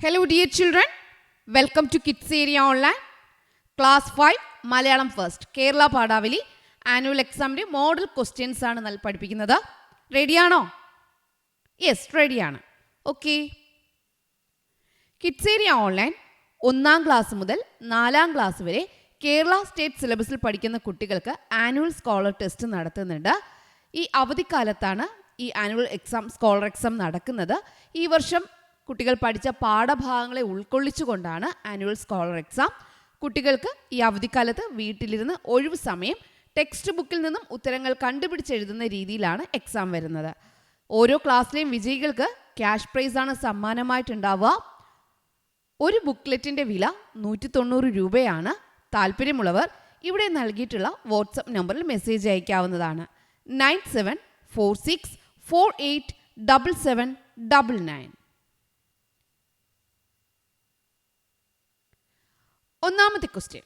Hello dear children, welcome to Kids Area Online, Class 5, Malayalam First, Kerala Padavali, Annual Exam Model Questions ആണ് നമ്മൾ പഠിപ്പിക്കുന്നത്. റെഡിയാണോ? Yes, റെഡിയാണ്. Okay. Kids area online 1ാം class മുതൽ 4ാം class വരെ Kerala state സിലബസിൽ പഠിക്കുന്ന കുട്ടികൾക്ക് ആനുവൽ സ്കോളർ ടെസ്റ്റ് നടത്തുന്നുണ്ട്. ഈ അവധിക്കാലത്താണ് ഈ ആനുവൽ എക്സാം, സ്കോളർ എക്സാം നടക്കുന്നത്. ഈ വർഷം കുട്ടികൾ പഠിച്ച പാഠഭാഗങ്ങളെ ഉൾക്കൊള്ളിച്ചുകൊണ്ടാണ് ആനുവൽ സ്കോളർ എക്സാം. കുട്ടികൾക്ക് ഈ അവധിക്കാലത്ത് വീട്ടിലിരുന്ന് ഒഴിവ് സമയം ടെക്സ്റ്റ് ബുക്കിൽ നിന്നും ഉത്തരങ്ങൾ കണ്ടുപിടിച്ചെഴുതുന്ന രീതിയിലാണ് എക്സാം വരുന്നത്. ഓരോ ക്ലാസ്സിലെയും വിജയികൾക്ക് ക്യാഷ് പ്രൈസാണ് സമ്മാനമായിട്ടുണ്ടാവുക. ഒരു ബുക്ക്ലെറ്റിൻ്റെ വില 190 രൂപയാണ്. താല്പര്യമുള്ളവർ ഇവിടെ നൽകിയിട്ടുള്ള വാട്സപ്പ് നമ്പറിൽ മെസ്സേജ് അയക്കാവുന്നതാണ്. 9746487799. ഒന്നാമത്തെ ക്വസ്റ്റ്യൻ,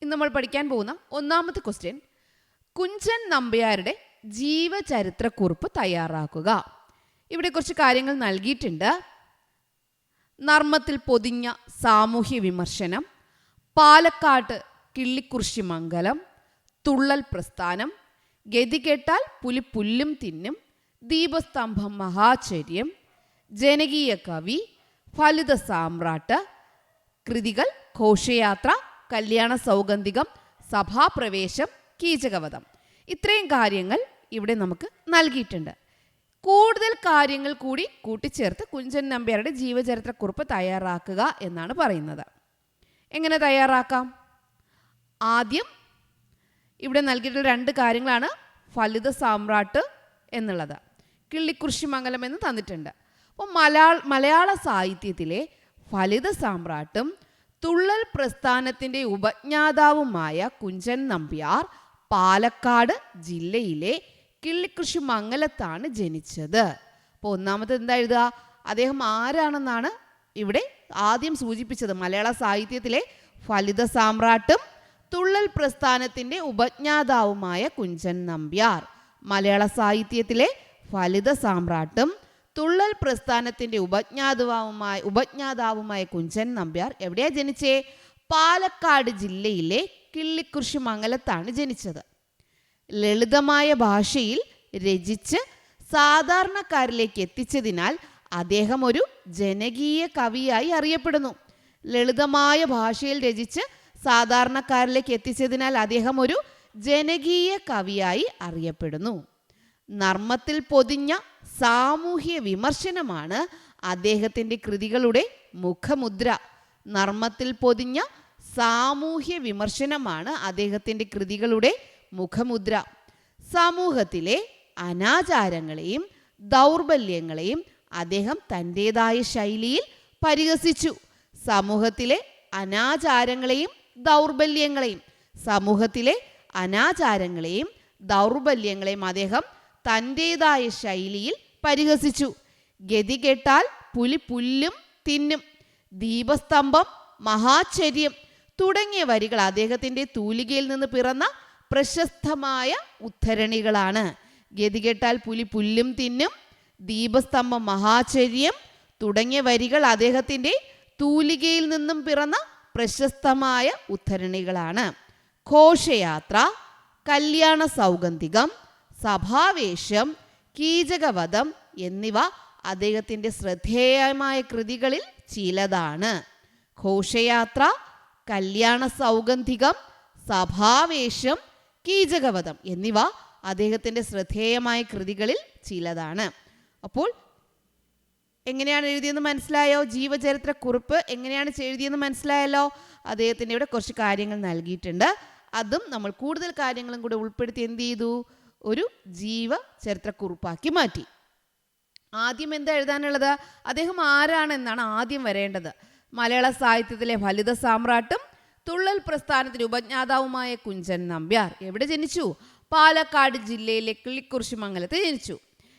ഇന്ന് നമ്മൾ പഠിക്കാൻ പോകുന്ന ഒന്നാമത്തെ ക്വസ്റ്റ്യൻ, കുഞ്ചൻ നമ്പ്യാരുടെ ജീവചരിത്രക്കുറിപ്പ് തയ്യാറാക്കുക. ഇവിടെ കുറച്ച് കാര്യങ്ങൾ നൽകിയിട്ടുണ്ട്. നർമ്മത്തിൽ പൊതിഞ്ഞ സാമൂഹ്യ വിമർശനം, പാലക്കാട്ട് കിള്ളിക്കുറിശി മംഗലം, തുള്ളൽ പ്രസ്ഥാനം, ഗതികെട്ടാൽ പുലി പുല്ലും തിന്നും, ദീപസ്തംഭം മഹാചര്യം, ജനകീയ കവി, ഫലിത സാമ്രാട്ട്, കൃതികൾ ഘോഷയാത്ര, കല്യാണ സൗഗന്ധികം, സഭാപ്രവേശം, കീചകവധം. ഇത്രയും കാര്യങ്ങൾ ഇവിടെ നമുക്ക് നൽകിയിട്ടുണ്ട്. കൂടുതൽ കാര്യങ്ങൾ കൂടി കൂട്ടിച്ചേർത്ത് കുഞ്ചൻ നമ്പ്യാരുടെ ജീവചരിത്രക്കുറിപ്പ് തയ്യാറാക്കുക എന്നാണ് പറയുന്നത്. എങ്ങനെ തയ്യാറാക്കാം? ആദ്യം ഇവിടെ നൽകിയിട്ടുള്ള 2 കാര്യങ്ങളാണ്. ഫലിത സാമ്രാട്ട് എന്നുള്ളത്, കിള്ളിക്കുറിശി മംഗലം എന്ന് തന്നിട്ടുണ്ട്. അപ്പോൾ മലയാള സാഹിത്യത്തിലെ ഫലിത സാമ്രാട്ടും തുള്ളൽ പ്രസ്ഥാനത്തിൻ്റെ ഉപജ്ഞാതാവുമായ കുഞ്ചൻ നമ്പ്യാർ പാലക്കാട് ജില്ലയിലെ കിള്ളിക്കുറിശി മംഗലത്താണ് ജനിച്ചത്. അപ്പോൾ ഒന്നാമത്തെ എന്താ എഴുതുക? അദ്ദേഹം ആരാണെന്നാണ് ഇവിടെ ആദ്യം സൂചിപ്പിച്ചത്. മലയാള സാഹിത്യത്തിലെ ഫലിത സാമ്രാട്ടും തുള്ളൽ പ്രസ്ഥാനത്തിൻ്റെ ഉപജ്ഞാതാവുമായ കുഞ്ചൻ നമ്പ്യാർ. മലയാള സാഹിത്യത്തിലെ ഫലിത സാമ്രാട്ടും തുള്ളൽ പ്രസ്ഥാനത്തിൻ്റെ ഉപജ്ഞാതാവുമായ കുഞ്ചൻ നമ്പ്യാർ എവിടെയാണ് ജനിച്ചേ? പാലക്കാട് ജില്ലയിലെ കിള്ളിക്കുറിശി മംഗലത്താണ് ജനിച്ചത്. ലളിതമായ ഭാഷയിൽ രചിച്ച് സാധാരണക്കാരിലേക്ക് എത്തിച്ചതിനാൽ അദ്ദേഹം ഒരു ജനകീയ കവിയായി അറിയപ്പെടുന്നു. ലളിതമായ ഭാഷയിൽ രചിച്ച് സാധാരണക്കാരിലേക്ക് എത്തിച്ചതിനാൽ അദ്ദേഹം ഒരു ജനകീയ കവിയായി അറിയപ്പെടുന്നു. നർമ്മത്തിൽ പൊതിഞ്ഞ സാമൂഹ്യ വിമർശനമാണ് അദ്ദേഹത്തിൻ്റെ കൃതികളുടെ മുഖമുദ്ര. നർമ്മത്തിൽ പൊതിഞ്ഞ സാമൂഹ്യ വിമർശനമാണ് അദ്ദേഹത്തിൻ്റെ കൃതികളുടെ മുഖമുദ്ര. സമൂഹത്തിലെ അനാചാരങ്ങളെയും ദൗർബല്യങ്ങളെയും അദ്ദേഹം തൻ്റേതായ ശൈലിയിൽ പരിഹസിച്ചു. സമൂഹത്തിലെ അനാചാരങ്ങളെയും ദൗർബല്യങ്ങളെയും അദ്ദേഹം തൻ്റേതായ ശൈലിയിൽ പരിഹസിച്ചു. ഗതികെട്ടാൽ പുലി പുല്ലും തിന്നും, ദീപസ്തംഭം മഹാചര്യം തുടങ്ങിയ വരികൾ അദ്ദേഹത്തിൻ്റെ തൂലികയിൽ നിന്ന് പിറന്ന പ്രശസ്തമായ ഉദ്ധരണികളാണ്. ഗതികെട്ടാൽ പുലി പുല്ലും തിന്നും, ദീപസ്തംഭം മഹാചര്യം തുടങ്ങിയ വരികൾ അദ്ദേഹത്തിൻ്റെ തൂലികയിൽ നിന്നും പിറന്ന പ്രശസ്തമായ ഉദ്ധരണികളാണ്. ഘോഷയാത്ര, കല്യാണ സൗഗന്ധികം, സഭാവേശം, കീചകവധം എന്നിവ അദ്ദേഹത്തിൻ്റെ ശ്രദ്ധേയമായ കൃതികളിൽ ചിലതാണ്. ഘോഷയാത്ര, കല്യാണ സൗഗന്ധികം, സഭാവേശം, കീചകവധം എന്നിവ അദ്ദേഹത്തിൻ്റെ ശ്രദ്ധേയമായ കൃതികളിൽ ചിലതാണ്. അപ്പോൾ എങ്ങനെയാണ് എഴുതിയെന്ന് മനസ്സിലായോ? ജീവചരിത്രക്കുറിപ്പ് എങ്ങനെയാണ് എഴുതിയെന്ന് മനസ്സിലായല്ലോ. അദ്ദേഹത്തിൻ്റെ ഇവിടെ കുറച്ച് കാര്യങ്ങൾ നൽകിയിട്ടുണ്ട്. അതും നമ്മൾ കൂടുതൽ കാര്യങ്ങളും കൂടെ ഉൾപ്പെടുത്തി എന്ത് ചെയ്തു? ഒരു ജീവചരിത്രക്കുറിപ്പാക്കി മാറ്റി. ആദ്യം എന്താ എഴുതാനുള്ളത്? അദ്ദേഹം ആരാണെന്നാണ് ആദ്യം വരേണ്ടത്. മലയാള സാഹിത്യത്തിലെ ഫലിത സാമ്രാട്ടും തുള്ളൽ പ്രസ്ഥാനത്തിന് ഉപജ്ഞാതാവുമായ കുഞ്ചൻ നമ്പ്യാർ എവിടെ ജനിച്ചു? പാലക്കാട് ജില്ലയിലെ കിള്ളിക്കുറിശി മംഗലത്ത് ജനിച്ചു.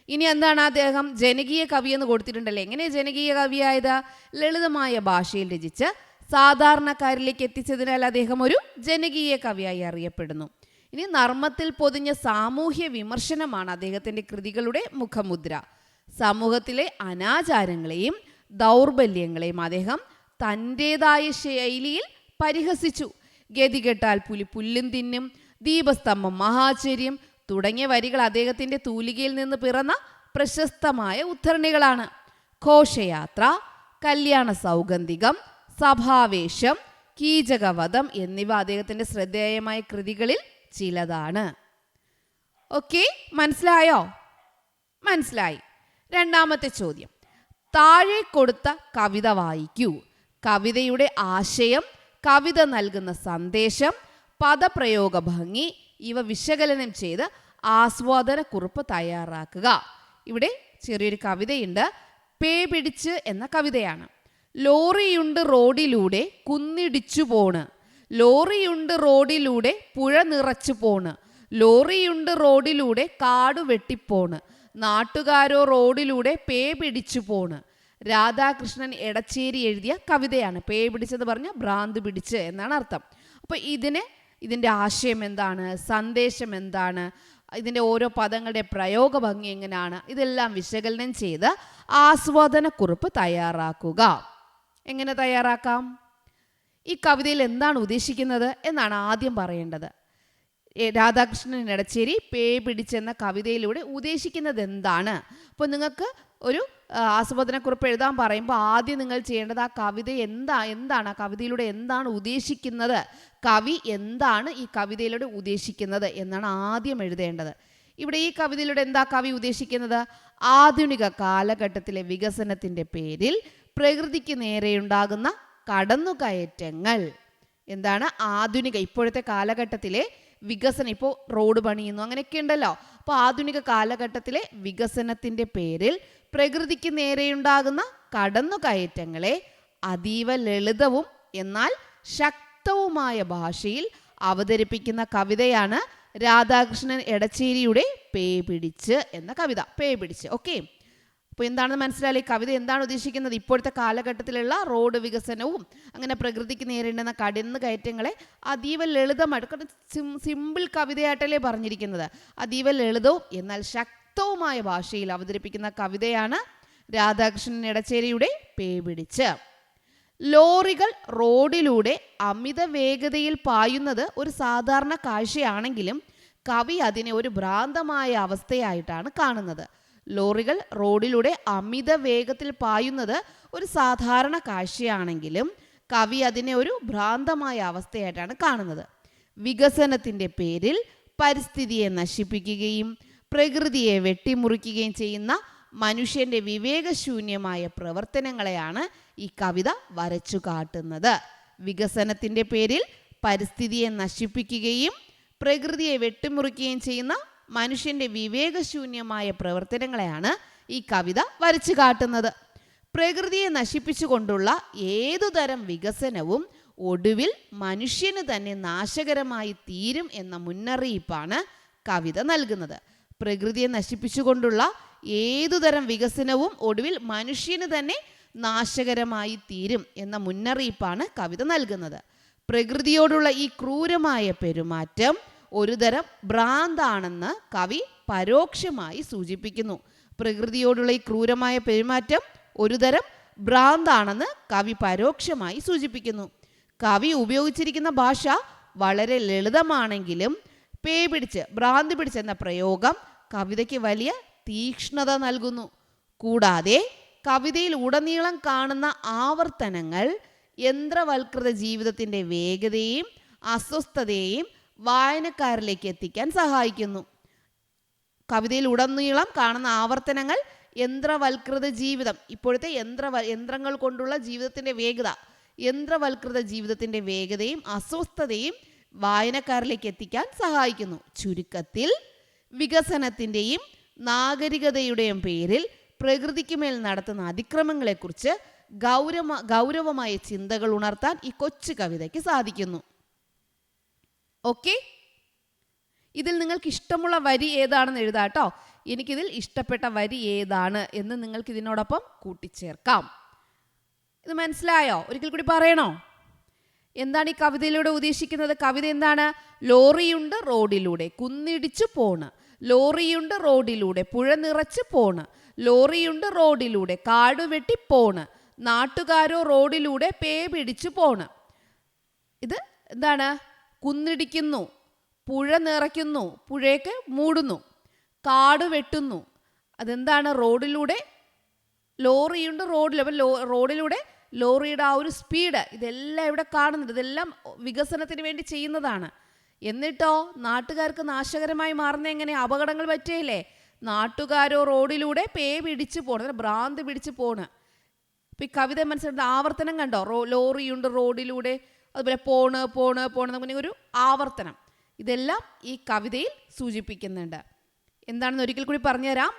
ഇനി എന്താണ് അദ്ദേഹം ജനകീയ കവിയെന്ന് കൊടുത്തിട്ടുണ്ടല്ലേ? എങ്ങനെ ജനകീയ കവിയായത്? ലളിതമായ ഭാഷയിൽ രചിച്ച് സാധാരണക്കാരിലേക്ക് എത്തിച്ചതിനാൽ അദ്ദേഹം ഒരു ജനകീയ കവിയായി അറിയപ്പെടുന്നു. ഇനി നർമ്മത്തിൽ പൊതിഞ്ഞ സാമൂഹ്യ വിമർശനമാണ് അദ്ദേഹത്തിൻ്റെ കൃതികളുടെ മുഖമുദ്ര. സമൂഹത്തിലെ അനാചാരങ്ങളെയും ദൗർബല്യങ്ങളെയും അദ്ദേഹം തൻ്റെതായ ശൈലിയിൽ പരിഹസിച്ചു. ഗതികെട്ടാൽ പുലി പുല്ലും തിന്നും, ദീപസ്തംഭം മഹാചര്യം തുടങ്ങിയ വരികൾ അദ്ദേഹത്തിൻ്റെ തൂലികയിൽ നിന്ന് പിറന്ന പ്രശസ്തമായ ഉദ്ധരണികളാണ്. ഘോഷയാത്ര, കല്യാണ സൗഗന്ധികം, സഭാവേശം, കീചകവധം എന്നിവ അദ്ദേഹത്തിൻ്റെ ശ്രദ്ധേയമായ കൃതികളിൽ ചിലതാണ്. ഓക്കെ, മനസ്സിലായോ? മനസ്സിലായി. രണ്ടാമത്തെ ചോദ്യം, താഴെ കൊടുത്ത കവിത വായിക്കൂ. കവിതയുടെ ആശയം, കവിത നൽകുന്ന സന്ദേശം, പദപ്രയോഗ ഭംഗി ഇവ വിശകലനം ചെയ്ത് ആസ്വാദനക്കുറിപ്പ് തയ്യാറാക്കുക. ഇവിടെ ചെറിയൊരു കവിതയുണ്ട്. പേ പിടിച്ച് എന്ന കവിതയാണ്. ലോറിയുണ്ട് റോഡിലൂടെ കുന്നിടിച്ചു പോണ്, ലോറിയുണ്ട് റോഡിലൂടെ പുഴ നിറച്ചു പോണ്, ലോറിയുണ്ട് റോഡിലൂടെ കാട് വെട്ടിപ്പോണ്, നാട്ടുകാരോ റോഡിലൂടെ പേ പിടിച്ചു പോണ്. രാധാകൃഷ്ണൻ എടച്ചേരി എഴുതിയ കവിതയാണ്. പേ പിടിച്ചെന്ന് പറഞ്ഞാൽ ഭ്രാന്ത് പിടിച്ച് എന്നാണ് അർത്ഥം. അപ്പോൾ ഇതിൻ്റെ ആശയം എന്താണ്, സന്ദേശം എന്താണ്, ഇതിൻ്റെ ഓരോ പദങ്ങളുടെ പ്രയോഗ ഭംഗി എങ്ങനെയാണ്, ഇതെല്ലാം വിശകലനം ചെയ്ത് ആസ്വാദനക്കുറിപ്പ് തയ്യാറാക്കുക. എങ്ങനെ തയ്യാറാക്കാം? ഈ കവിതയിൽ എന്താണ് ഉദ്ദേശിക്കുന്നത് എന്നാണ് ആദ്യം പറയേണ്ടത്. രാധാകൃഷ്ണൻ എടച്ചേരി പേ പിടിച്ചെന്ന കവിതയിലൂടെ ഉദ്ദേശിക്കുന്നത് എന്താണ്? അപ്പോൾ നിങ്ങൾക്ക് ഒരു ആസ്വാദനക്കുറിപ്പ് എഴുതാൻ പറയുമ്പോൾ ആദ്യം നിങ്ങൾ ചെയ്യേണ്ടത് ആ കവിത എന്താണ് ആ കവിതയിലൂടെ എന്താണ് ഉദ്ദേശിക്കുന്നത്, കവി എന്താണ് ഈ കവിതയിലൂടെ ഉദ്ദേശിക്കുന്നത് എന്നാണ് ആദ്യം എഴുതേണ്ടത്. ഇവിടെ ഈ കവിതയിലൂടെ എന്താ കവി ഉദ്ദേശിക്കുന്നത്? ആധുനിക കാലഘട്ടത്തിലെ വികസനത്തിൻ്റെ പേരിൽ പ്രകൃതിക്ക് നേരെയുണ്ടാകുന്ന കടന്നുകയറ്റങ്ങൾ. എന്താണ് ഇപ്പോഴത്തെ കാലഘട്ടത്തിലെ വികസനം, ഇപ്പോൾ റോഡ് പണിയുന്നു അങ്ങനെയൊക്കെ ഉണ്ടല്ലോ. അപ്പോൾ ആധുനിക കാലഘട്ടത്തിലെ വികസനത്തിൻ്റെ പേരിൽ പ്രകൃതിക്ക് നേരെയുണ്ടാകുന്ന കടന്നുകയറ്റങ്ങളെ അതീവ ലളിതവും എന്നാൽ ശക്തവുമായ ഭാഷയിൽ അവതരിപ്പിക്കുന്ന കവിതയാണ് രാധാകൃഷ്ണൻ എടച്ചേരിയുടെ പേ പിടിച്ച് എന്ന കവിത. പേ പിടിച്ച്. ഓക്കെ, അപ്പോൾ എന്താണെന്ന് മനസ്സിലായി. കവിത എന്താണ് ഉദ്ദേശിക്കുന്നത്? ഇപ്പോഴത്തെ കാലഘട്ടത്തിലുള്ള റോഡ് വികസനവും അങ്ങനെ പ്രകൃതിക്ക് നേരിടുന്ന കടന്നുകയറ്റങ്ങളെ അതീവ ലളിതമായിട്ട്, സിമ്പിൾ കവിതയായിട്ടല്ലേ പറഞ്ഞിരിക്കുന്നത്, അതീവ ലളിതവും എന്നാൽ ശക്തവുമായ ഭാഷയിൽ അവതരിപ്പിക്കുന്ന കവിതയാണ് രാധാകൃഷ്ണൻ എടച്ചേരിയുടെ പേ പിടിച്ച്. ലോറികൾ റോഡിലൂടെ അമിത വേഗതയിൽ പായുന്നത് ഒരു സാധാരണ കാഴ്ചയാണെങ്കിലും കവി അതിനെ ഒരു ഭ്രാന്തമായ അവസ്ഥയായിട്ടാണ് കാണുന്നത്. ലോറികൾ റോഡിലൂടെ അമിത വേഗത്തിൽ പായുന്നത് ഒരു സാധാരണ കാഴ്ചയാണെങ്കിലും കവി അതിനെ ഒരു ഭ്രാന്തമായ അവസ്ഥയായിട്ടാണ് കാണുന്നത്. വികസനത്തിൻ്റെ പേരിൽ പരിസ്ഥിതിയെ നശിപ്പിക്കുകയും പ്രകൃതിയെ വെട്ടിമുറിക്കുകയും ചെയ്യുന്ന മനുഷ്യൻ്റെ വിവേകശൂന്യമായ പ്രവർത്തനങ്ങളെയാണ് ഈ കവിത വരച്ചു കാട്ടുന്നത്. വികസനത്തിൻ്റെ പേരിൽ പരിസ്ഥിതിയെ നശിപ്പിക്കുകയും പ്രകൃതിയെ വെട്ടിമുറിക്കുകയും ചെയ്യുന്ന മനുഷ്യൻ്റെ വിവേകശൂന്യമായ പ്രവർത്തനങ്ങളെയാണ് ഈ കവിത വരച്ചു കാട്ടുന്നത്. പ്രകൃതിയെ നശിപ്പിച്ചുകൊണ്ടുള്ള ഏതുതരം വികസനവും ഒടുവിൽ മനുഷ്യന് തന്നെ നാശകരമായി തീരും എന്ന മുന്നറിയിപ്പാണ് കവിത നൽകുന്നത്. പ്രകൃതിയെ നശിപ്പിച്ചുകൊണ്ടുള്ള ഏതുതരം വികസനവും ഒടുവിൽ മനുഷ്യന് തന്നെ നാശകരമായി തീരും എന്ന മുന്നറിയിപ്പാണ് കവിത നൽകുന്നത്. പ്രകൃതിയോടുള്ള ഈ ക്രൂരമായ പെരുമാറ്റം ഒരുതരം ഭ്രാന്താണെന്ന് കവി പരോക്ഷമായി സൂചിപ്പിക്കുന്നു. പ്രകൃതിയോടുള്ള ഈ ക്രൂരമായ പെരുമാറ്റം ഒരുതരം ഭ്രാന്താണെന്ന് കവി പരോക്ഷമായി സൂചിപ്പിക്കുന്നു. കവി ഉപയോഗിച്ചിരിക്കുന്ന ഭാഷ വളരെ ലളിതമാണെങ്കിലും പേ പിടിച്ച്, ഭ്രാന്തി പിടിച്ച് എന്ന പ്രയോഗം കവിതയ്ക്ക് വലിയ തീക്ഷ്ണത നൽകുന്നു. കൂടാതെ കവിതയിൽ ഉടനീളം കാണുന്ന ആവർത്തനങ്ങൾ യന്ത്രവൽകൃത ജീവിതത്തിൻ്റെ വേഗതയെയും അസ്വസ്ഥതയെയും വായനക്കാരിലേക്ക് എത്തിക്കാൻ സഹായിക്കുന്നു. കവിതയിൽ ഉടനീളം കാണുന്ന ആവർത്തനങ്ങൾ യന്ത്രവൽകൃത ജീവിതം, ഇപ്പോഴത്തെ യന്ത്രങ്ങൾ കൊണ്ടുള്ള ജീവിതത്തിൻ്റെ വേഗത, യന്ത്രവൽകൃത ജീവിതത്തിൻ്റെ വേഗതയും അസ്വസ്ഥതയും വായനക്കാരിലേക്ക് എത്തിക്കാൻ സഹായിക്കുന്നു. ചുരുക്കത്തിൽ വികസനത്തിൻ്റെയും നാഗരികതയുടെയും പേരിൽ പ്രകൃതിക്ക് മേൽ നടത്തുന്ന അതിക്രമങ്ങളെക്കുറിച്ച് ഗൗരവമായ ചിന്തകൾ ഉണർത്താൻ ഈ കൊച്ചു കവിതയ്ക്ക് സാധിക്കുന്നു. ഓക്കെ, ഇതിൽ നിങ്ങൾക്ക് ഇഷ്ടമുള്ള വരി ഏതാണെന്ന് എഴുതാട്ടോ. എനിക്കിതിൽ ഇഷ്ടപ്പെട്ട വരി ഏതാണ് എന്ന് നിങ്ങൾക്ക് ഇതിനോടൊപ്പം കൂട്ടിച്ചേർക്കാം. ഇത് മനസ്സിലായോ? ഒരിക്കൽ കൂടി പറയണോ? എന്താണ് ഈ കവിതയിലൂടെ ഉദ്ദേശിക്കുന്നത്? കവിത എന്താണ്? ലോറിയുണ്ട് റോഡിലൂടെ കുന്നിടിച്ചു പോണ്, ലോറിയുണ്ട് റോഡിലൂടെ പുഴ നിറച്ച് പോണ്, ലോറിയുണ്ട് റോഡിലൂടെ കാട് വെട്ടി പോണ്, നാട്ടുകാരോ റോഡിലൂടെ പേ പിടിച്ചു പോണ്. ഇത് എന്താണ്? കുന്നിടിക്കുന്നു, പുഴ നിറയ്ക്കുന്നു, പുഴയൊക്കെ മൂടുന്നു, കാട് വെട്ടുന്നു. അതെന്താണ്? റോഡിലൂടെ ലോറിയുണ്ട്, അപ്പം റോഡിലൂടെ ലോറിയുടെ ആ ഒരു സ്പീഡ് ഇതെല്ലാം ഇവിടെ കാണുന്നുണ്ട്. ഇതെല്ലാം വികസനത്തിന് വേണ്ടി ചെയ്യുന്നതാണ്. എന്നിട്ടോ നാട്ടുകാർക്ക് നാശകരമായി മാറുന്ന എങ്ങനെ? അപകടങ്ങൾ പറ്റുകയില്ലേ? നാട്ടുകാരോ റോഡിലൂടെ പേ പിടിച്ച് പോണ്, ഭ്രാന്ത് പിടിച്ച് പോണ്. ഇപ്പം ഈ കവിത മനസ്സിലായിട്ട് ആവർത്തനം കണ്ടോ? ലോറിയുണ്ട് റോഡിലൂടെ, അതുപോലെ പോണ് എന്നങ്ങനെ ഒരു ആവർത്തനം. ഇതെല്ലാം ഈ കവിതയിൽ സൂചിപ്പിക്കുന്നുണ്ട്. എന്താണെന്ന് ഒരിക്കൽ കൂടി പറഞ്ഞുതരാം.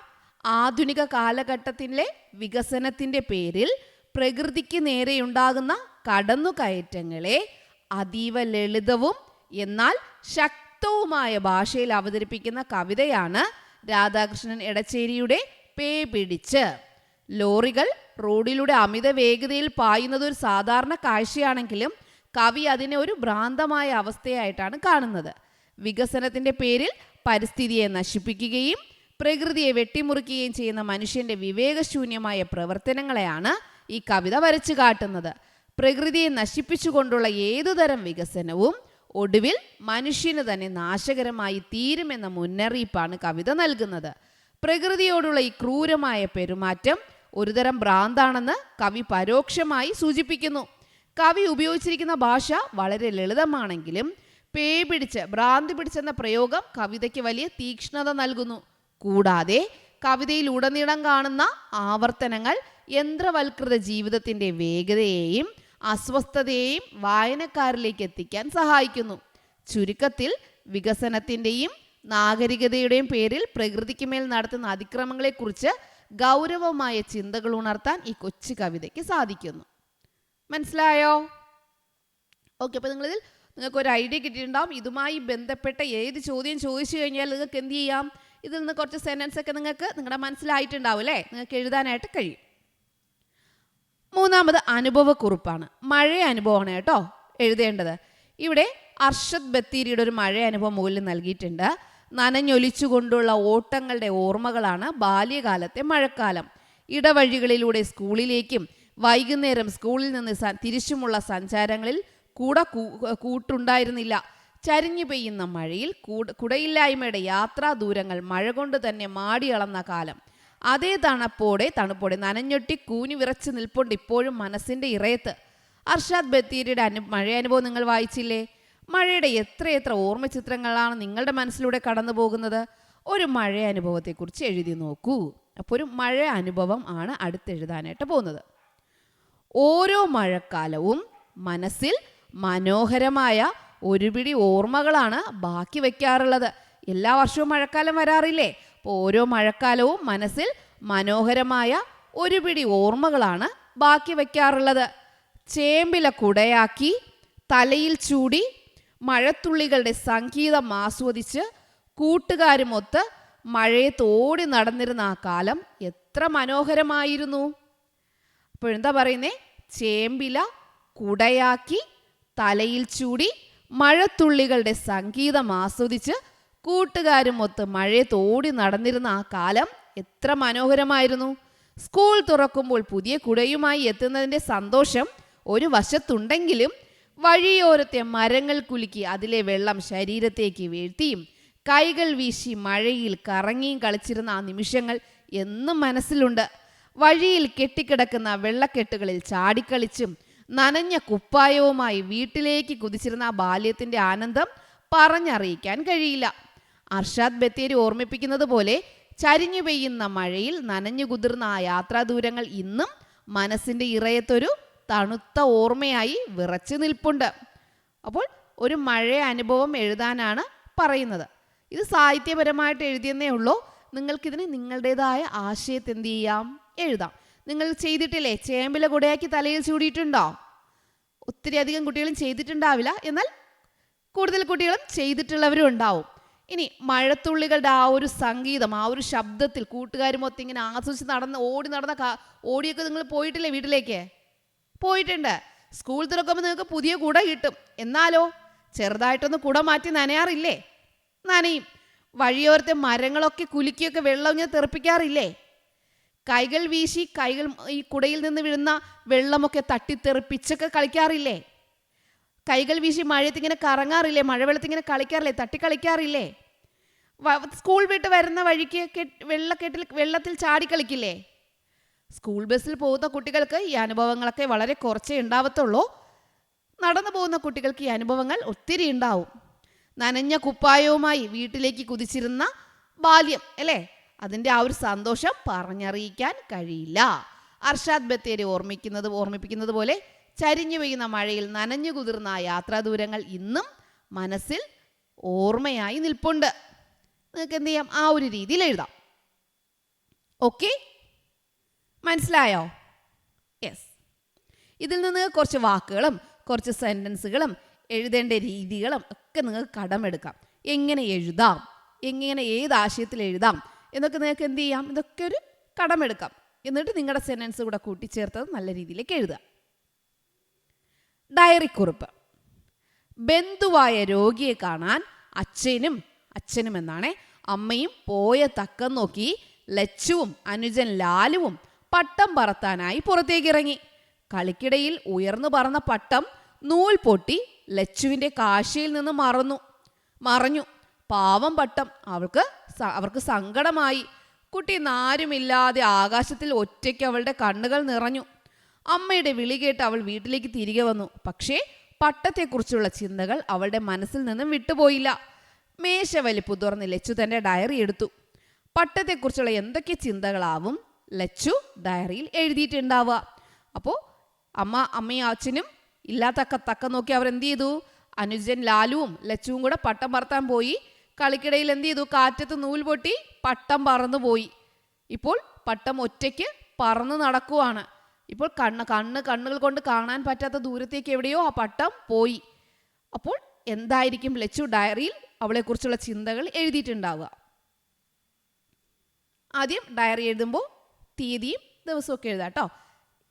ആധുനിക കാലഘട്ടത്തിലെ വികസനത്തിൻ്റെ പേരിൽ പ്രകൃതിക്ക് നേരെയുണ്ടാകുന്ന കടന്നുകയറ്റങ്ങളെ അതീവ ലളിതവും എന്നാൽ ശക്തവുമായ ഭാഷയിൽ അവതരിപ്പിക്കുന്ന കവിതയാണ് രാധാകൃഷ്ണൻ എടച്ചേരിയുടെ പേ പിടിച്ച്. ലോറികൾ റോഡിലൂടെ അമിത വേഗതയിൽ പായുന്നത് ഒരു സാധാരണ കാഴ്ചയാണെങ്കിലും കവി അതിനെ ഒരു ഭ്രാന്തമായ അവസ്ഥയായിട്ടാണ് കാണുന്നത്. വികസനത്തിൻ്റെ പേരിൽ പരിസ്ഥിതിയെ നശിപ്പിക്കുകയും പ്രകൃതിയെ വെട്ടിമുറിക്കുകയും ചെയ്യുന്ന മനുഷ്യൻ്റെ വിവേകശൂന്യമായ പ്രവർത്തനങ്ങളെയാണ് ഈ കവിത വരച്ചു കാട്ടുന്നത്. പ്രകൃതിയെ നശിപ്പിച്ചുകൊണ്ടുള്ള ഏതുതരം വികസനവും ഒടുവിൽ മനുഷ്യന് തന്നെ നാശകരമായി തീരുമെന്ന മുന്നറിയിപ്പാണ് കവിത നൽകുന്നത്. പ്രകൃതിയോടുള്ള ഈ ക്രൂരമായ പെരുമാറ്റം ഒരുതരം ഭ്രാന്താണെന്ന് കവി പരോക്ഷമായി സൂചിപ്പിക്കുന്നു. കവി ഉപയോഗിച്ചിരിക്കുന്ന ഭാഷ വളരെ ലളിതമാണെങ്കിലും പേ പിടിച്ച്, ഭ്രാന്തി പിടിച്ചെന്ന പ്രയോഗം കവിതയ്ക്ക് വലിയ തീക്ഷ്ണത നൽകുന്നു. കൂടാതെ കവിതയിൽ ഉടനീളം കാണുന്ന ആവർത്തനങ്ങൾ യന്ത്രവൽകൃത ജീവിതത്തിൻ്റെ വേഗതയെയും അസ്വസ്ഥതയെയും വായനക്കാരിലേക്ക് എത്തിക്കാൻ സഹായിക്കുന്നു. ചുരുക്കത്തിൽ വികസനത്തിൻ്റെയും നാഗരികതയുടെയും പേരിൽ പ്രകൃതിക്ക് മേൽ നടത്തുന്ന അതിക്രമങ്ങളെക്കുറിച്ച് ഗൗരവമായ ചിന്തകൾ ഉണർത്താൻ ഈ കൊച്ചു കവിതയ്ക്ക് സാധിക്കുന്നു. മനസ്സിലായോ? ഓക്കെ, അപ്പോൾ നിങ്ങൾക്ക് ഒരു ഐഡിയ കിട്ടിയിട്ടുണ്ടാവും. ഇതുമായി ബന്ധപ്പെട്ട ഏത് ചോദ്യം ചോദിച്ചു കഴിഞ്ഞാൽ നിങ്ങൾക്ക് എന്ത് ചെയ്യാം? ഇതിൽ നിന്ന് കുറച്ച് സെൻറ്റൻസ് ഒക്കെ നിങ്ങൾക്ക് നിങ്ങളുടെ മനസ്സിലായിട്ടുണ്ടാവും അല്ലേ? നിങ്ങൾക്ക് എഴുതാനായിട്ട് കഴിയും. മൂന്നാമത് അനുഭവക്കുറിപ്പാണ്. മഴ അനുഭവമാണ് കേട്ടോ എഴുതേണ്ടത്. ഇവിടെ അർഷദ് ബത്തീരിയുടെ ഒരു മഴ അനുഭവം മുകളിൽ നൽകിയിട്ടുണ്ട്. നനഞ്ഞൊലിച്ചുകൊണ്ടുള്ള ഓട്ടങ്ങളുടെ ഓർമ്മകളാണ് ബാല്യകാലത്തെ മഴക്കാലം. ഇടവഴികളിലൂടെ സ്കൂളിലേക്കും വൈകുന്നേരം സ്കൂളിൽ നിന്ന് തിരിച്ചുമുള്ള സഞ്ചാരങ്ങളിൽ കൂട്ടുണ്ടായിരുന്നില്ല. ചരിഞ്ഞു പെയ്യുന്ന മഴയിൽ കുടയില്ലായ്മയുടെ യാത്രാ ദൂരങ്ങൾ മഴ കൊണ്ട് തന്നെ മാടിയളന്ന കാലം. അതേ തണുപ്പോടെ നനഞ്ഞൊട്ടി കൂനി വിറച്ച് നിൽപ്പുണ്ട് ഇപ്പോഴും മനസ്സിൻ്റെ ഇറയത്ത്. അർഷാദ് ബത്തീരിയുടെ മഴയനുഭവം നിങ്ങൾ വായിച്ചില്ലേ? മഴയുടെ എത്രയെത്ര ഓർമ്മചിത്രങ്ങളാണ് നിങ്ങളുടെ മനസ്സിലൂടെ കടന്നു പോകുന്നത്. ഒരു മഴ അനുഭവത്തെക്കുറിച്ച് എഴുതി നോക്കൂ. അപ്പോൾ ഒരു മഴ അനുഭവം ആണ് അടുത്തെഴുതാനായിട്ട് പോകുന്നത്. ഓരോ മഴക്കാലവും മനസ്സിൽ മനോഹരമായ ഒരു പിടി ഓർമ്മകളാണ് ബാക്കി വയ്ക്കാറുള്ളത്. എല്ലാ വർഷവും മഴക്കാലം വരാറില്ലേ? അപ്പോൾ ഓരോ മഴക്കാലവും മനസ്സിൽ മനോഹരമായ ഒരു പിടി ഓർമ്മകളാണ് ബാക്കി വയ്ക്കാറുള്ളത്. ചേമ്പില കുടയാക്കി തലയിൽ ചൂടി മഴത്തുള്ളികളുടെ സംഗീതം ആസ്വദിച്ച് കൂട്ടുകാരുമൊത്ത് മഴയത്ത് ഓടി നടന്നിരുന്ന ആ കാലം എത്ര മനോഹരമായിരുന്നു. അപ്പോഴെന്താ പറയുന്നേ? ചേമ്പില കുടയാക്കി തലയിൽ ചൂടി മഴത്തുള്ളികളുടെ സംഗീതം ആസ്വദിച്ച് കൂട്ടുകാരുമൊത്ത് മഴയത്ത് ഓടി നടന്നിരുന്ന ആ കാലം എത്ര മനോഹരമായിരുന്നു. സ്കൂൾ തുറക്കുമ്പോൾ പുതിയ കുടയുമായി എത്തുന്നതിൻ്റെ സന്തോഷം ഒരു വശത്തുണ്ടെങ്കിലും വഴിയോരത്തെ മരങ്ങൾ കുലുക്കി അതിലെ വെള്ളം ശരീരത്തേക്ക് വീഴ്ത്തിയും കൈകൾ വീശി മഴയിൽ കറങ്ങിയും കളിച്ചിരുന്ന ആ നിമിഷങ്ങൾ എന്നും മനസ്സിലുണ്ട്. വഴിയിൽ കെട്ടിക്കിടക്കുന്ന വെള്ളക്കെട്ടുകളിൽ ചാടിക്കളിച്ചും നനഞ്ഞ കുപ്പായവുമായി വീട്ടിലേക്ക് കുതിച്ചിരുന്ന ആ ബാല്യത്തിൻ്റെ ആനന്ദം പറഞ്ഞറിയിക്കാൻ കഴിയില്ല. അർഷാദ് ബത്തേരി ഓർമ്മിപ്പിക്കുന്നത് പോലെ ചരിഞ്ഞു പെയ്യുന്ന മഴയിൽ നനഞ്ഞു കുതിർന്ന ആ യാത്രാദൂരങ്ങൾ ഇന്നും മനസ്സിൻ്റെ ഇറയത്തൊരു തണുത്ത ഓർമ്മയായി വിറച്ചു നിൽപ്പുണ്ട്. അപ്പോൾ ഒരു മഴ അനുഭവം എഴുതാനാണ് പറയുന്നത്. ഇത് സാഹിത്യപരമായിട്ട് എഴുതിയെന്നേ ഉള്ളൂ. നിങ്ങൾക്കിതിന് നിങ്ങളുടേതായ ആശയത്തെ എന്ത് ചെയ്യാം? എഴുതാം. നിങ്ങൾ ചെയ്തിട്ടില്ലേ? ചേമ്പില കുടയാക്കി തലയിൽ ചൂടിയിട്ടുണ്ടോ? ഒത്തിരി അധികം കുട്ടികളും ചെയ്തിട്ടുണ്ടാവില്ല, എന്നാൽ കൂടുതൽ കുട്ടികളും ചെയ്തിട്ടുള്ളവരും ഉണ്ടാവും. ഇനി മഴത്തുള്ളികളുടെ ആ ഒരു സംഗീതം, ആ ഒരു ശബ്ദത്തിൽ കൂട്ടുകാരുമൊത്ത് ഇങ്ങനെ ആസ്വദിച്ച് ഓടിയൊക്കെ നിങ്ങൾ പോയിട്ടില്ലേ? വീട്ടിലേക്ക് പോയിട്ടുണ്ട്. സ്കൂൾ തുറക്കുമ്പോൾ നിങ്ങൾക്ക് പുതിയ കുട കിട്ടും. എന്നാലോ ചെറുതായിട്ടൊന്ന് കുട മാറ്റി നനയാറില്ലേ? നനയും. വഴിയോരത്തെ മരങ്ങളൊക്കെ കുലുക്കിയൊക്കെ വെള്ളം ഇങ്ങനെ തെറിപ്പിക്കാറില്ലേ? കൈകൾ വീശി കൈകൾ ഈ കുടയിൽ നിന്ന് വീഴുന്ന വെള്ളമൊക്കെ തട്ടിത്തെറിപ്പിച്ചൊക്കെ കളിക്കാറില്ലേ? കൈകൾ വീശി മഴയത്ത് ഇങ്ങനെ കറങ്ങാറില്ലേ? മഴവെള്ളത്തിൽ ഇങ്ങനെ കളിക്കാറില്ലേ? തട്ടിക്കളിക്കാറില്ലേ? സ്കൂൾ വിട്ട് വരുന്ന വഴിക്ക് വെള്ളത്തിൽ ചാടി കളിക്കില്ലേ? സ്കൂൾ ബസ്സിൽ പോകുന്ന കുട്ടികൾക്ക് ഈ അനുഭവങ്ങളൊക്കെ വളരെ കുറച്ചേ ഉണ്ടാവത്തുള്ളൂ. നടന്നു പോകുന്ന കുട്ടികൾക്ക് ഈ അനുഭവങ്ങൾ ഒത്തിരി ഉണ്ടാവും. നനഞ്ഞ കുപ്പായവുമായി വീട്ടിലേക്ക് കുതിച്ചിരുന്ന ബാല്യം അല്ലേ? അതിൻ്റെ ആ ഒരു സന്തോഷം പറഞ്ഞറിയിക്കാൻ കഴിയില്ല. അർഷാദ് ബത്തേരി ഓർമ്മിപ്പിക്കുന്നത് പോലെ ചരിഞ്ഞു പെയ്യുന്ന മഴയിൽ നനഞ്ഞു കുതിർന്ന ആ യാത്രാ ദൂരങ്ങൾ ഇന്നും മനസ്സിൽ ഓർമ്മയായി നിൽപ്പുണ്ട്. നിങ്ങൾക്ക് എന്ത് ചെയ്യാം? ആ ഒരു രീതിയിൽ എഴുതാം. ഓക്കെ, മനസ്സിലായോ? യെസ്. ഇതിൽ നിന്ന് കുറച്ച് വാക്കുകളും കുറച്ച് സെൻറ്റൻസുകളും എഴുതേണ്ട രീതികളും ഒക്കെ നിങ്ങൾക്ക് കടമെടുക്കാം. എങ്ങനെ എഴുതാം, എങ്ങനെ ഏത് ആശയത്തിൽ എഴുതാം എന്നൊക്കെ നിങ്ങൾക്ക് എന്ത് ചെയ്യാം? ഇതൊക്കെ ഒരു കടമെടുക്കാം. എന്നിട്ട് നിങ്ങളുടെ സെൻറ്റൻസ് കൂടെ കൂട്ടിച്ചേർത്തത് നല്ല രീതിയിലേക്ക് എഴുതുക. ഡയറി കുറിപ്പ്. ബന്ധുവായ രോഗിയെ കാണാൻ അച്ഛനും എന്നാണ് അമ്മയും പോയ തക്കം നോക്കി ലച്ചുവും അനുജൻ ലാലുവും പട്ടം പറത്താനായി പുറത്തേക്ക് ഇറങ്ങി. കളിക്കിടയിൽ ഉയർന്നു പറന്ന പട്ടം നൂൽ പൊട്ടി ലച്ചുവിൻ്റെ കാശിയിൽ നിന്ന് മറഞ്ഞു. പാവം പട്ടം. അവർക്ക് സങ്കടമായി. കുട്ടി നാരുമില്ലാതെ ആകാശത്തിൽ ഒറ്റയ്ക്ക് അവളുടെ കണ്ണുകൾ നിറഞ്ഞു. അമ്മയുടെ വിളി കേട്ട് അവൾ വീട്ടിലേക്ക് തിരികെ വന്നു. പക്ഷേ പട്ടത്തെക്കുറിച്ചുള്ള ചിന്തകൾ അവളുടെ മനസ്സിൽ നിന്നും വിട്ടുപോയില്ല. മേശവലിപ്പ് തുറന്ന് ലച്ചു തൻ്റെ ഡയറി എടുത്തു. പട്ടത്തെക്കുറിച്ചുള്ള എന്തൊക്കെ ചിന്തകളാവും ലച്ചു ഡയറിയിൽ എഴുതിയിട്ടുണ്ടാവുക. അപ്പോൾ അമ്മയും അച്ഛനും തക്കം നോക്കി അവർ എന്ത് ചെയ്തു? അനുജൻ ലാലുവും ലച്ചുവും കൂടെ പട്ടം പറത്താൻ പോയി. കളിക്കിടയിൽ എന്ത് ചെയ്തു? കാറ്റത്ത് നൂൽ പൊട്ടി പട്ടം പറന്നു പോയി. ഇപ്പോൾ പട്ടം ഒറ്റയ്ക്ക് പറന്ന് നടക്കുവാണ്. ഇപ്പോൾ കണ്ണുകൾ കൊണ്ട് കാണാൻ പറ്റാത്ത ദൂരത്തേക്ക് എവിടെയോ ആ പട്ടം പോയി. അപ്പോൾ എന്തായിരിക്കും ലച്ചു ഡയറിയിൽ അവളെക്കുറിച്ചുള്ള ചിന്തകൾ എഴുതിയിട്ടുണ്ടാവുക? ആദ്യം ഡയറി എഴുതുമ്പോൾ തീയതിയും ദിവസവും ഒക്കെ എഴുതാം കേട്ടോ.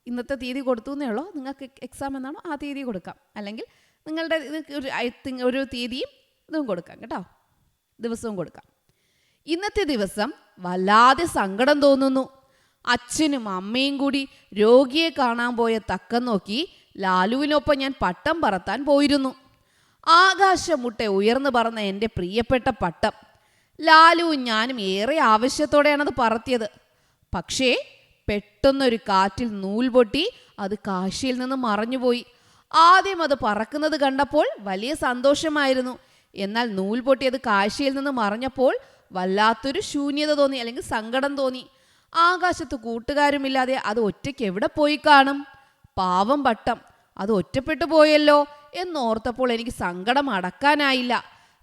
ഇന്നത്തെ തീയതി കൊടുത്തു എന്നേ ഉള്ളൂ. നിങ്ങൾക്ക് എക്സാം എന്നാണോ ആ തീയതി കൊടുക്കാം. അല്ലെങ്കിൽ നിങ്ങളുടെ ഒരു തീയതിയും ഇതും കൊടുക്കാം കേട്ടോ, ദിവസവും കൊടുക്കാം. ഇന്നത്തെ ദിവസം വല്ലാതെ സങ്കടം തോന്നുന്നു. അച്ഛനും അമ്മയും കൂടി രോഗിയെ കാണാൻ പോയ തക്കം നോക്കി ലാലുവിനൊപ്പം ഞാൻ പട്ടം പറത്താൻ പോയിരുന്നു. ആകാശമുട്ട ഉയർന്നു പറന്ന എൻ്റെ പ്രിയപ്പെട്ട പട്ടം. ലാലുവും ഞാനും ഏറെ ആവശ്യത്തോടെയാണത് പറത്തിയത്. പക്ഷേ പെട്ടെന്നൊരു കാറ്റിൽ നൂൽ പൊട്ടി അത് കാശിയിൽ നിന്ന് മറഞ്ഞുപോയി. ആദ്യം അത് പറക്കുന്നത് കണ്ടപ്പോൾ വലിയ സന്തോഷമായിരുന്നു. എന്നാൽ നൂൽ പൊട്ടി അത് കാശിയിൽ നിന്ന് മറഞ്ഞപ്പോൾ വല്ലാത്തൊരു ശൂന്യത തോന്നി, അല്ലെങ്കിൽ സങ്കടം തോന്നി. ആകാശത്ത് കൂട്ടുകാരുമില്ലാതെ അത് ഒറ്റയ്ക്ക് എവിടെ പോയി കാണും? പാവം പട്ടം, അത് ഒറ്റപ്പെട്ടു പോയല്ലോ എന്നോർത്തപ്പോൾ എനിക്ക് സങ്കടം അടക്കാനായില്ല.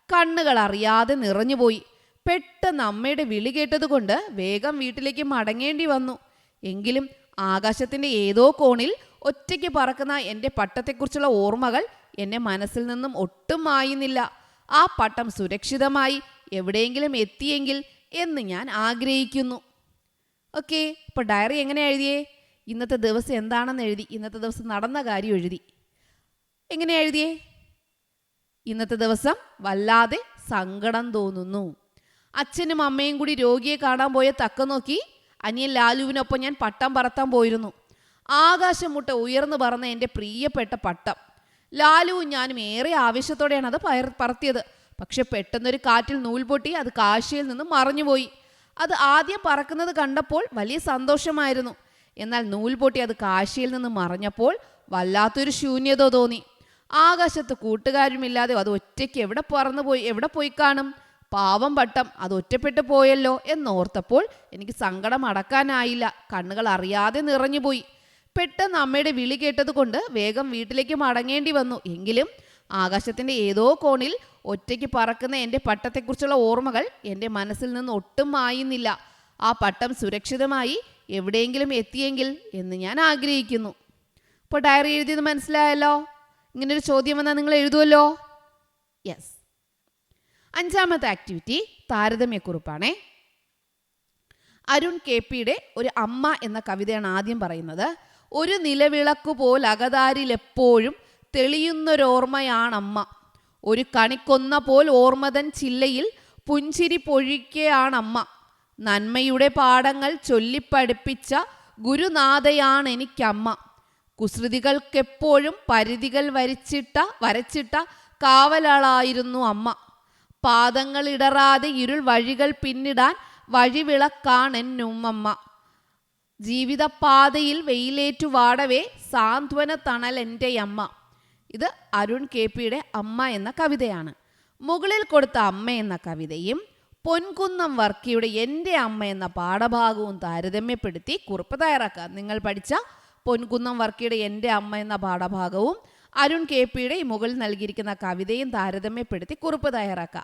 കണ്ണുകൾ അറിയാതെ നിറഞ്ഞുപോയി. പെട്ടെന്ന് അമ്മയുടെ വിളി കേട്ടതുകൊണ്ട് വേഗം വീട്ടിലേക്ക് മടങ്ങേണ്ടി വന്നു. എങ്കിലും ആകാശത്തിൻ്റെ ഏതോ കോണിൽ ഒറ്റയ്ക്ക് പറക്കുന്ന എൻ്റെ പട്ടത്തെക്കുറിച്ചുള്ള ഓർമ്മകൾ എൻ്റെ മനസ്സിൽ നിന്നും ഒട്ടും മായുന്നില്ല. ആ പട്ടം സുരക്ഷിതമായി എവിടെയെങ്കിലും എത്തിയെങ്കിൽ എന്ന് ഞാൻ ആഗ്രഹിക്കുന്നു. ഓക്കെ, ഇപ്പോൾ ഡയറി എങ്ങനെ എഴുതിയേ? ഇന്നത്തെ ദിവസം എന്താണെന്ന് എഴുതി. ഇന്നത്തെ ദിവസം നടന്ന കാര്യം എഴുതി. എങ്ങനെ എഴുതിയേ? ഇന്നത്തെ ദിവസം വല്ലാതെ സങ്കടം തോന്നുന്നു. അച്ഛനും അമ്മയും കൂടി രോഗിയെ കാണാൻ പോയ തക്കം നോക്കി അനിയൻ ലാലുവിനൊപ്പം ഞാൻ പട്ടം പറത്താൻ പോയിരുന്നു. ആകാശമുട്ട ഉയർന്നു പറന്ന എൻ്റെ പ്രിയപ്പെട്ട പട്ടം. ലാലുവും ഞാനും ഏറെ ആവേശത്തോടെയാണ് അത് പറത്തിയത്. പക്ഷെ പെട്ടെന്നൊരു കാറ്റിൽ നൂൽ പൊട്ടി അത് കാശിയിൽ നിന്ന് മറഞ്ഞുപോയി. അത് ആദ്യം പറക്കുന്നത് കണ്ടപ്പോൾ വലിയ സന്തോഷമായിരുന്നു. എന്നാൽ നൂൽ പൊട്ടി അത് കാശിയിൽ നിന്ന് മറഞ്ഞപ്പോൾ വല്ലാത്തൊരു ശൂന്യത തോന്നി. ആകാശത്ത് കൂട്ടുകാരുമില്ലാതെ അത് ഒറ്റയ്ക്ക് എവിടെ പോയി കാണും? പാവം പട്ടം, അത് ഒറ്റപ്പെട്ടു പോയല്ലോ എന്നോർത്തപ്പോൾ എനിക്ക് സങ്കടം അടക്കാനായില്ല. കണ്ണുകൾ അറിയാതെ നിറഞ്ഞുപോയി. പെട്ടെന്ന് അമ്മയുടെ വിളി കേട്ടതുകൊണ്ട് വേഗം വീട്ടിലേക്ക് മടങ്ങേണ്ടി വന്നു. എങ്കിലും ആകാശത്തിൻ്റെ ഏതോ കോണിൽ ഒറ്റയ്ക്ക് പറക്കുന്ന എൻ്റെ പട്ടത്തെക്കുറിച്ചുള്ള ഓർമ്മകൾ എൻ്റെ മനസ്സിൽ നിന്ന് ഒട്ടും മായുന്നില്ല. ആ പട്ടം സുരക്ഷിതമായി എവിടെയെങ്കിലും എത്തിയെങ്കിൽ എന്ന് ഞാൻ ആഗ്രഹിക്കുന്നു. ഇപ്പോൾ ഡയറി എഴുതിയത് മനസ്സിലായല്ലോ? ഇങ്ങനൊരു ചോദ്യം വന്നാൽ നിങ്ങൾ എഴുതുമല്ലോ. യെസ്. 5ാമത്തെ ആക്ടിവിറ്റി താരതമ്യക്കുറിപ്പാണേ. അരുൺ KPയുടെ ഒരു അമ്മ എന്ന കവിതയാണ് ആദ്യം പറയുന്നത്. ഒരു നിലവിളക്കു പോൽ അകതാരിലെപ്പോഴും തെളിയുന്നൊരോർമ്മയാണമ്മ. ഒരു കണിക്കൊന്ന പോൽ ഓർമ്മതൻ ചില്ലയിൽ പുഞ്ചിരി പൊഴിക്കുകയാണമ്മ. നന്മയുടെ പാഠങ്ങൾ ചൊല്ലിപ്പഠിപ്പിച്ച ഗുരുനാഥയാണെനിക്കമ്മ. കുസൃതികൾക്കെപ്പോഴും പരിധികൾ വരച്ചിട്ട കാവലാളായിരുന്നു അമ്മ. പാദങ്ങളിടറാതെ ഇരുൾ വഴികൾ പിന്നിടാൻ വഴിവിളക്കാണെന്നുമ്മ. ജീവിതപാതയിൽ വെയിലേറ്റു വാടവേ സാന്ത്വന തണലെൻ്റെയമ്മ. ഇത് അരുൺ KP അമ്മ എന്ന കവിതയാണ്. മുകളിൽ കൊടുത്ത അമ്മ എന്ന കവിതയും പൊൻകുന്നം വർക്കിയുടെ എൻ്റെ അമ്മ എന്ന പാഠഭാഗവും താരതമ്യപ്പെടുത്തി കുറിപ്പ് തയ്യാറാക്കുക. നിങ്ങൾ പഠിച്ച പൊൻകുന്നം വർക്കിയുടെ എൻ്റെ അമ്മ എന്ന പാഠഭാഗവും അരുൺ KP ഈ മുകളിൽ നൽകിയിരിക്കുന്ന കവിതയും താരതമ്യപ്പെടുത്തി കുറിപ്പ് തയ്യാറാക്കുക.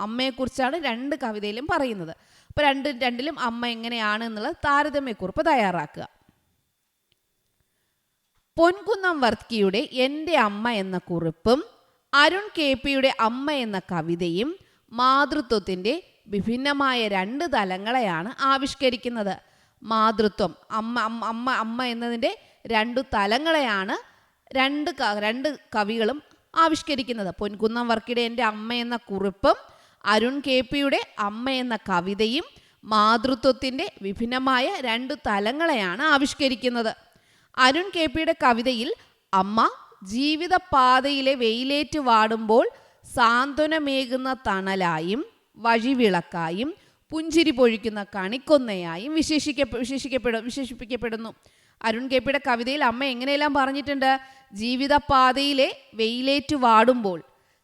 അമ്മയെക്കുറിച്ചാണ് രണ്ട് കവിതയിലും പറയുന്നത്. അപ്പോൾ രണ്ടിലും അമ്മ എങ്ങനെയാണ് എന്നുള്ളത് താരതമ്യക്കുറിപ്പ് തയ്യാറാക്കുക. പൊൻകുന്നം വർക്കിയുടെ എൻ്റെ അമ്മ എന്ന കുറിപ്പും അരുൺ KP അമ്മ എന്ന കവിതയും മാതൃത്വത്തിൻ്റെ വിഭിന്നമായ രണ്ട് തലങ്ങളെയാണ് ആവിഷ്കരിക്കുന്നത്. മാതൃത്വം, അമ്മ എന്നതിൻ്റെ രണ്ടു തലങ്ങളെയാണ് രണ്ട് കവികളും ആവിഷ്കരിക്കുന്നത്. പൊൻകുന്നം വർക്കിയുടെ എൻ്റെ അമ്മ എന്ന കുറിപ്പും അരുൺ KP അമ്മ എന്ന കവിതയും മാതൃത്വത്തിൻ്റെ വിഭിന്നമായ രണ്ടു തലങ്ങളെയാണ് ആവിഷ്കരിക്കുന്നത്. അരുൺ KP കവിതയിൽ അമ്മ ജീവിതപാതയിലെ വെയിലേറ്റ് വാടുമ്പോൾ സാന്ത്വനമേകുന്ന തണലായും വഴിവിളക്കായും പുഞ്ചിരി പൊഴിക്കുന്ന കണിക്കൊന്നയായും വിശേഷിപ്പിക്കപ്പെടുന്നു. അരുൺ KP കവിതയിൽ അമ്മ എങ്ങനെയെല്ലാം പറഞ്ഞിട്ടുണ്ട്? ജീവിതപാതയിലെ വെയിലേറ്റ് വാടുമ്പോൾ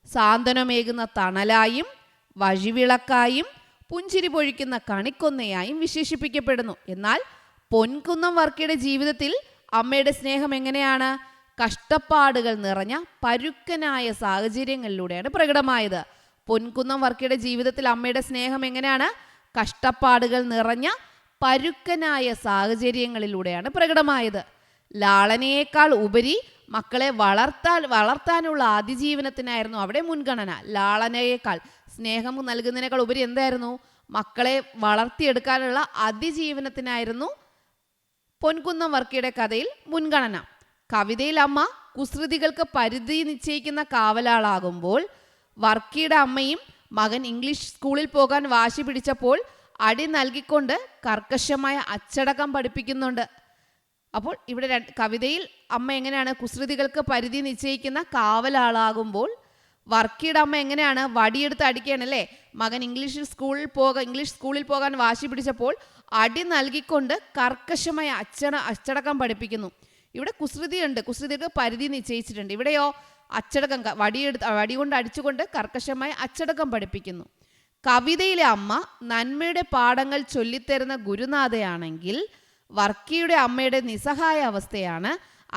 സാന്ത്വനമേകുന്ന തണലായും വഴിവിളക്കായും പുഞ്ചിരി പൊഴിക്കുന്ന കണിക്കൊന്നയായും വിശേഷിപ്പിക്കപ്പെടുന്നു. എന്നാൽ പൊൻകുന്നം വർക്കിയുടെ ജീവിതത്തിൽ അമ്മയുടെ സ്നേഹം എങ്ങനെയാണ്? കഷ്ടപ്പാടുകൾ നിറഞ്ഞ പരുക്കനായ സാഹചര്യങ്ങളിലൂടെയാണ് പ്രകടമായത്. പൊൻകുന്നം വർക്കിയുടെ ജീവിതത്തിൽ അമ്മയുടെ സ്നേഹം എങ്ങനെയാണ്? കഷ്ടപ്പാടുകൾ നിറഞ്ഞ പരുക്കനായ സാഹചര്യങ്ങളിലൂടെയാണ് പ്രകടമായത്. ലാളനയേക്കാൾ ഉപരി മക്കളെ വളർത്താനുള്ള അതിജീവനത്തിനായിരുന്നു അവിടെ മുൻഗണന. ലാളനയേക്കാൾ, സ്നേഹം നൽകുന്നതിനേക്കാൾ ഉപരി എന്തായിരുന്നു? മക്കളെ വളർത്തിയെടുക്കാനുള്ള അതിജീവനത്തിനായിരുന്നു പൊൻകുന്നം വർക്കിയുടെ കഥയിൽ മുൻഗണന. കവിതയിൽ അമ്മ കുസൃതികൾക്ക് പരിധി നിശ്ചയിക്കുന്ന കാവലാളാകുമ്പോൾ വർക്കിയുടെ അമ്മയും മകൻ ഇംഗ്ലീഷ് സ്കൂളിൽ പോകാൻ വാശി പിടിച്ചപ്പോൾ അടി നൽകിക്കൊണ്ട് കർക്കശമായ അച്ചടക്കം പഠിപ്പിക്കുന്നുണ്ട്. അപ്പോൾ ഇവിടെ കവിതയിൽ അമ്മ എങ്ങനെയാണ്? കുസൃതികൾക്ക് പരിധി നിശ്ചയിക്കുന്ന കാവലാളാകുമ്പോൾ വർക്കിയുടെ അമ്മ എങ്ങനെയാണ്? വടിയെടുത്ത് അടിക്കുകയാണല്ലേ. മകൻ ഇംഗ്ലീഷ് സ്കൂളിൽ പോകാൻ വാശി പിടിച്ചപ്പോൾ അടി നൽകിക്കൊണ്ട് കർക്കശമായ അച്ചടക്കം പഠിപ്പിക്കുന്നു. ഇവിടെ കുസൃതിയുണ്ട്, കുസൃതിക്ക് പരിധി നിശ്ചയിച്ചിട്ടുണ്ട്. ഇവിടെയോ അച്ചടക്കം, വടി കൊണ്ട് അടിച്ചുകൊണ്ട് കർക്കശമായ അച്ചടക്കം പഠിപ്പിക്കുന്നു. കവിതയിലെ അമ്മ നന്മയുടെ പാഠങ്ങൾ ചൊല്ലിത്തരുന്ന ഗുരുനാഥയാണെങ്കിൽ വർക്കിയുടെ അമ്മയുടെ നിസ്സഹായ അവസ്ഥയാണ്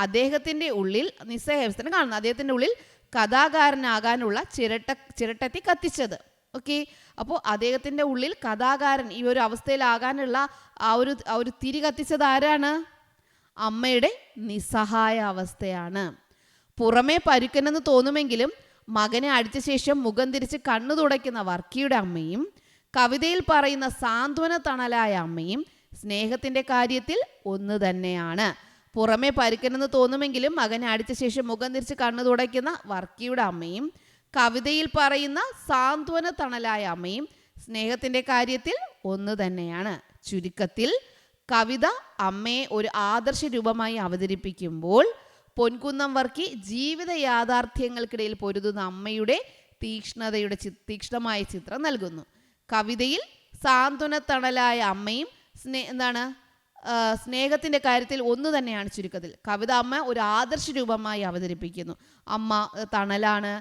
അദ്ദേഹത്തിൻ്റെ ഉള്ളിൽ കാണുന്നത്. അദ്ദേഹത്തിൻ്റെ ഉള്ളിൽ കഥാകാരനാകാനുള്ള ചിരട്ടത്തി കത്തിച്ചത്. ഓക്കെ, അപ്പോൾ അദ്ദേഹത്തിൻ്റെ ഉള്ളിൽ കഥാകാരൻ ഈ ഒരു അവസ്ഥയിലാകാനുള്ള ആ ഒരു തിരി കത്തിച്ചത് ആരാണ്? അമ്മയുടെ നിസ്സഹായ അവസ്ഥയാണ്. പുറമേ പരുക്കനെന്ന് തോന്നുമെങ്കിലും മകനെ അടിച്ച ശേഷം മുഖം തിരിച്ച് കണ്ണു തുടയ്ക്കുന്ന വർക്കിയുടെ അമ്മയും കവിതയിൽ പറയുന്ന സാന്ത്വന തണലായ അമ്മയും സ്നേഹത്തിൻ്റെ കാര്യത്തിൽ ഒന്ന് തന്നെയാണ്. പുറമേ പരുക്കനെന്ന് തോന്നുമെങ്കിലും മകനെ അടിച്ച ശേഷം മുഖം തിരിച്ച് കണ്ണു തുടയ്ക്കുന്ന വർക്കിയുടെ അമ്മയും കവിതയിൽ പറയുന്ന സാന്ത്വന തണലായ അമ്മയും സ്നേഹത്തിൻ്റെ കാര്യത്തിൽ ഒന്ന് തന്നെയാണ്. ചുരുക്കത്തിൽ കവിത അമ്മയെ ഒരു ആദർശ രൂപമായി അവതരിപ്പിക്കുമ്പോൾ പൊൻകുന്നം വർക്കി ജീവിത യാഥാർത്ഥ്യങ്ങൾക്കിടയിൽ പൊരുതുന്ന അമ്മയുടെ തീക്ഷ്ണമായ ചിത്രം നൽകുന്നു. കവിതയിൽ സാന്ത്വന തണലായ അമ്മയും സ്നേഹത്തിൻ്റെ കാര്യത്തിൽ ഒന്ന് തന്നെയാണ്. ചുരുക്കത്തിൽ കവിത അമ്മ ഒരു ആദർശ രൂപമായി അവതരിപ്പിക്കുന്നു. അമ്മ തണലാണ്,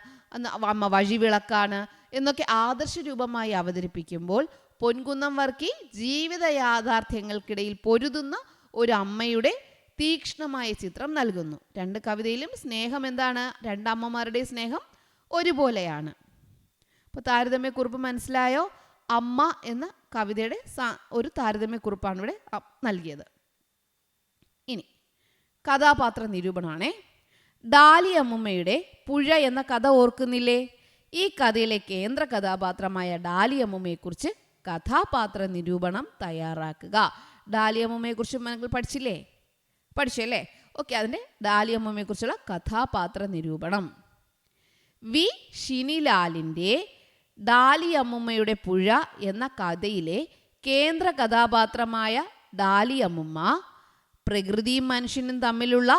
അമ്മ വഴിവിളക്കാണ് എന്നൊക്കെ ആദർശ രൂപമായി അവതരിപ്പിക്കുമ്പോൾ പൊൻകുന്നം വർക്കി ജീവിത യാഥാർത്ഥ്യങ്ങൾക്കിടയിൽ പൊരുതുന്ന ഒരു അമ്മയുടെ തീക്ഷ്ണമായ ചിത്രം നൽകുന്നു. രണ്ട് കവിതയിലും സ്നേഹം എന്താണ്? രണ്ടമ്മമാരുടെ സ്നേഹം ഒരുപോലെയാണ്. അപ്പോൾ താരതമ്യക്കുറിപ്പ് മനസ്സിലായോ? അമ്മ എന്ന കവിതയുടെ ഒരു താരതമ്യക്കുറിപ്പാണ് ഇവിടെ നൽകിയത്. ഇനി കഥാപാത്ര നിരൂപണമാണേ. ഡാലി അമ്മുമ്മയുടെ പുഴ എന്ന കഥ ഓർക്കുന്നില്ലേ? ഈ കഥയിലെ കേന്ദ്ര കഥാപാത്രമായ ഡാലി അമ്മുമ്മയെക്കുറിച്ച് കഥാപാത്ര നിരൂപണം തയ്യാറാക്കുക. ഡാലി അമ്മുമ്മയെക്കുറിച്ച് നിങ്ങൾ പഠിച്ചല്ലേ? ഓക്കെ, അതിൻ്റെ ഡാലി അമ്മുമ്മയെക്കുറിച്ചുള്ള കഥാപാത്ര നിരൂപണം. വി ഷിനിലാലിൻ്റെ ഡാലി അമ്മുമ്മയുടെ പുഴ എന്ന കഥയിലെ കേന്ദ്ര കഥാപാത്രമായ ഡാലിയമ്മുമ്മ പ്രകൃതിയും മനുഷ്യനും തമ്മിലുള്ള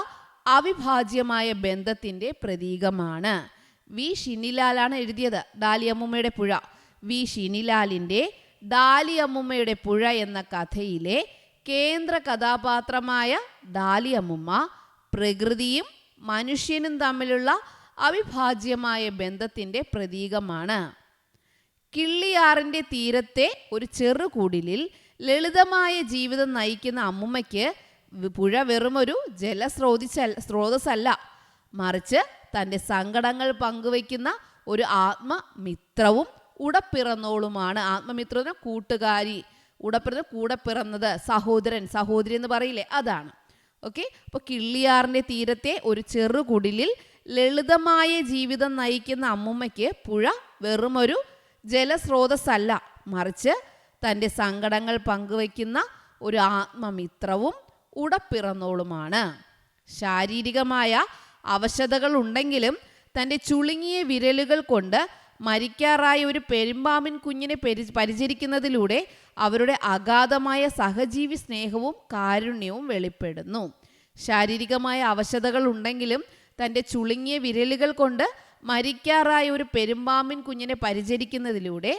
അവിഭാജ്യമായ ബന്ധത്തിൻ്റെ പ്രതീകമാണ്. വി ഷിനിലാലാണ് എഴുതിയത് ഡാലിയമ്മുമ്മയുടെ പുഴ. വി ഷിനിലാലിൻ്റെ ഡാലിയമ്മുമ്മയുടെ പുഴ എന്ന കഥയിലെ കേന്ദ്ര കഥാപാത്രമായ ഡാലിയമ്മുമ്മ പ്രകൃതിയും മനുഷ്യനും തമ്മിലുള്ള അവിഭാജ്യമായ ബന്ധത്തിൻ്റെ പ്രതീകമാണ്. കിള്ളിയാറിൻ്റെ തീരത്തെ ഒരു ചെറുകുടിലിൽ ലളിതമായ ജീവിതം നയിക്കുന്ന അമ്മുമ്മയ്ക്ക് പുഴ വെറുമൊരു സ്രോതസ്സല്ല, മറിച്ച് തൻ്റെ സങ്കടങ്ങൾ പങ്കുവയ്ക്കുന്ന ഒരു ആത്മമിത്രവും ഉടപ്പിറന്നോളുമാണ്. ആത്മമിത്രത്തിന് കൂട്ടുകാരി, ഉടപ്പിറന്ന കൂടെ പിറന്നത്, സഹോദരൻ സഹോദരി എന്ന് പറയില്ലേ, അതാണ്. ഓക്കെ, അപ്പോൾ കിള്ളിയാറിൻ്റെ തീരത്തെ ഒരു ചെറുകുടിലിൽ ലളിതമായ ജീവിതം നയിക്കുന്ന അമ്മുമ്മയ്ക്ക് പുഴ വെറുമൊരു ജലസ്രോതസ്സല്ല, മറിച്ച് തൻ്റെ സങ്കടങ്ങൾ പങ്കുവയ്ക്കുന്ന ഒരു ആത്മമിത്രവും ഉടപ്പിറന്നോളുമാണ്. ശാരീരികമായ അവശതകൾ ഉണ്ടെങ്കിലും തൻ്റെ ചുളുങ്ങിയ വിരലുകൾ കൊണ്ട് മരിക്കാറായ ഒരു പെരുമ്പാമ്പിൻ കുഞ്ഞിനെ പരിചരിക്കുന്നതിലൂടെ അവരുടെ അഗാധമായ സഹജീവി സ്നേഹവും കാരുണ്യവും വെളിപ്പെടുന്നു. ശാരീരികമായ അവശതകൾ ഉണ്ടെങ്കിലും തൻ്റെ ചുളുങ്ങിയ വിരലുകൾ കൊണ്ട് മരിക്കാറായ ഒരു പെരുമ്പാമ്പിൻ കുഞ്ഞിനെ പരിചരിക്കുന്നതിലൂടെ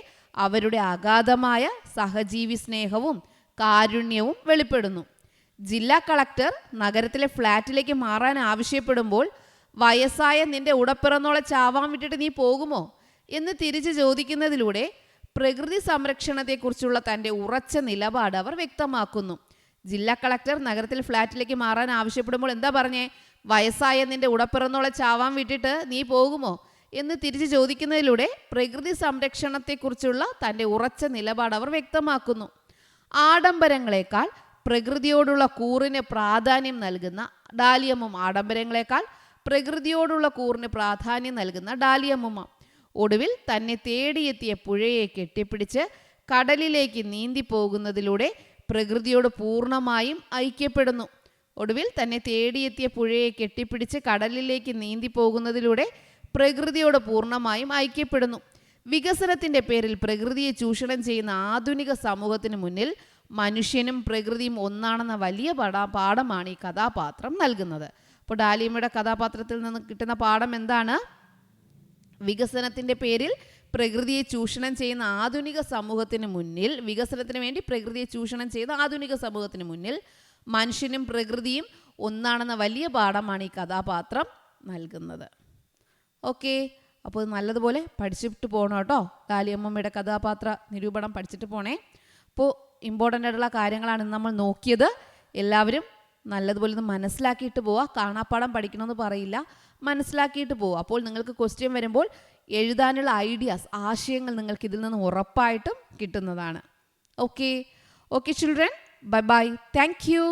അവരുടെ അഗാധമായ സഹജീവി സ്നേഹവും കാരുണ്യവും വെളിപ്പെടുന്നു. ജില്ലാ കളക്ടർ നഗരത്തിലെ ഫ്ലാറ്റിലേക്ക് മാറാൻ ആവശ്യപ്പെടുമ്പോൾ വയസ്സായ നിന്റെ ഉടപ്പിറന്നോളെ ചാവാൻ വിട്ടിട്ട് നീ പോകുമോ എന്ന് തിരിച്ച് ചോദിക്കുന്നതിലൂടെ പ്രകൃതി സംരക്ഷണത്തെക്കുറിച്ചുള്ള തൻ്റെ ഉറച്ച നിലപാട് അവർ വ്യക്തമാക്കുന്നു. ജില്ലാ കളക്ടർ നഗരത്തിൽ ഫ്ലാറ്റിലേക്ക് മാറാൻ ആവശ്യപ്പെടുമ്പോൾ എന്താ പറഞ്ഞേ? വയസ്സായ നിന്റെ ഉടപ്പിറന്നോളെ ചാവാൻ വിട്ടിട്ട് നീ പോകുമോ എന്ന് തിരിച്ച് ചോദിക്കുന്നതിലൂടെ പ്രകൃതി സംരക്ഷണത്തെക്കുറിച്ചുള്ള തൻ്റെ ഉറച്ച നിലപാട് അവർ വ്യക്തമാക്കുന്നു. ആഡംബരങ്ങളെക്കാൾ പ്രകൃതിയോടുള്ള കൂറിന് പ്രാധാന്യം നൽകുന്ന ഡാലിയമ്മുമ്മ ഒടുവിൽ തന്നെ തേടിയെത്തിയ പുഴയെ കെട്ടിപ്പിടിച്ച് കടലിലേക്ക് നീന്തി പോകുന്നതിലൂടെ പ്രകൃതിയോട് പൂർണ്ണമായും ഐക്യപ്പെടുന്നു. വികസനത്തിൻ്റെ പേരിൽ പ്രകൃതിയെ ചൂഷണം ചെയ്യുന്ന ആധുനിക സമൂഹത്തിന് മുന്നിൽ മനുഷ്യനും പ്രകൃതിയും ഒന്നാണെന്ന വലിയ പാഠമാണ് ഈ കഥാപാത്രം നൽകുന്നത്. അപ്പോൾ ഡാലിയമ്മയുടെ കഥാപാത്രത്തിൽ നിന്ന് കിട്ടുന്ന പാഠം എന്താണ്? വികസനത്തിൻ്റെ പേരിൽ പ്രകൃതിയെ ചൂഷണം ചെയ്യുന്ന ആധുനിക സമൂഹത്തിന് മുന്നിൽ, വികസനത്തിന് വേണ്ടി പ്രകൃതിയെ ചൂഷണം ചെയ്യുന്ന ആധുനിക സമൂഹത്തിന് മുന്നിൽ മനുഷ്യനും പ്രകൃതിയും ഒന്നാണെന്ന വലിയ പാഠമാണ് ഈ കഥാപാത്രം നൽകുന്നത്. ഓക്കെ, അപ്പോൾ നല്ലതുപോലെ പഠിച്ചിട്ട് പോകണം കേട്ടോ. ഡാലിയമ്മയുടെ കഥാപാത്ര നിരൂപണം പഠിച്ചിട്ട് പോണേ. അപ്പോൾ ഇമ്പോർട്ടൻ്റ് ആയിട്ടുള്ള കാര്യങ്ങളാണ് നമ്മൾ നോക്കിയത്. എല്ലാവരും നല്ലതുപോലെ ഒന്ന് മനസ്സിലാക്കിയിട്ട് പോവുക. കാണാപ്പാഠം പഠിക്കണമെന്ന് പറയില്ല, മനസ്സിലാക്കിയിട്ട് പോവുക. അപ്പോൾ നിങ്ങൾക്ക് ക്വസ്റ്റ്യൻ വരുമ്പോൾ എഴുതാനുള്ള ഐഡിയാസ്, ആശയങ്ങൾ നിങ്ങൾക്ക് ഇതിൽ നിന്ന് ഉറപ്പായിട്ടും കിട്ടുന്നതാണ്. Okay children, bye bye, thank you.